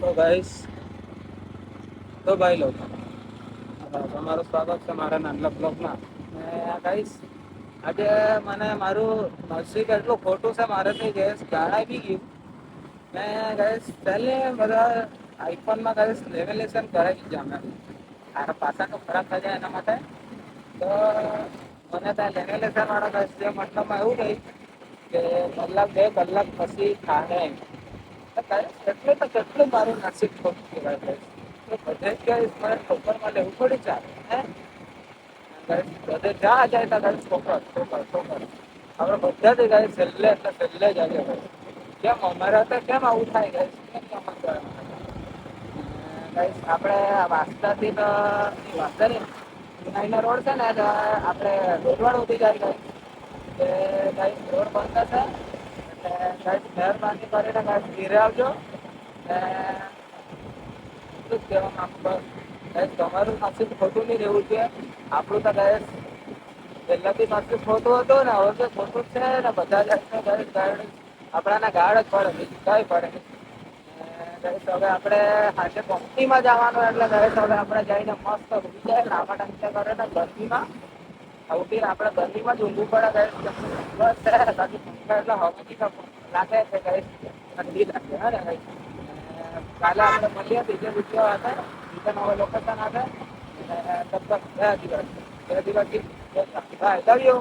તો ગાઈસ તો ભાઈ લોકો તમારું સ્વાગત છે મારા નાનલા બ્લોગમાં. ને ગાઈસ આજે મને મારું નસીબ એટલું ખોટું છે મારેથી ગેસ જાણાઈ બી ગયું. મેં ગાઈસ પહેલે બધા આઈફોનમાં ગાઈસ લેમિનેશન કરાવી દીધા અમે. મારા પાસાનો ખરાબ થઈ જાય એના માટે તો મને ત્યાં લેમિનેશન વાળા ગાઈસ જે મતલબમાં એવું કહ્યું કે કલાક 2 કલાક પછી થાહે એમ. કેટલું તો કેટલું મારું નસીબ ખોટું કહેવાય ગાઈસ. તો બધે જ ગાઈસ મને ઠોકરમાં લેવું થોડી ચાલે હે. બધે જ્યાં જાય ત્યાં ઠોકર. આપણે બધાથી ગાઈસ છેલ્લે એટલે છેલ્લે જ આવીએ ગાઈસ. કેમ અમારે તો કેમ આવું થાય ગાઈસ? કેમ સમજ ગાઈસ આપણે વાંસદાથી તો વાંસદા નહીં નાઈનો રોડ છે ને આપણે રોજવાડ ઉઠી જાય ગાઈસ. કે ગાઈસ રોડ બંધ થશે એટલે ગાઈસ મહેરબાની કરીને ગાઈસ ઘીરે આવજો. ને એટલું જ કહેવા માંગુ બસ. ગાઈસ તમારું નસીબ ખોટું નહીં રહેવું જોઈએ. આપણું તો ગાઈસ પહેલાથી નસીબ ખોટું હતું ને હવે તો ખોટું જ છે ને બધા જાતને ગાઈસ આપણાને ગાળ જ પડે બીજું કંઈ પડે નહીં. ગાઈસ હવે આપણે આજે કંપનીમાં જવાનું એટલે ગાઈસ હવે આપણે જઈને મસ્ત રૂકી જાય લાંબા ટાઈમ કરે ને ગરમીમાં ઉઠીને આપણે ગરમીમાં જ ઊંઘવું પડે ગાઈસ. બસ બાકી પંખા એટલે હવાથી લાગે છે ગાઈસ ઠંડી લાગે હે ને ગાઈસ. કાલે આપણે મળીએ બીજે બીજો હતા બીજા નવા લોકેશન આવે તબ તક 2 દિવસ બાય લવ યુ.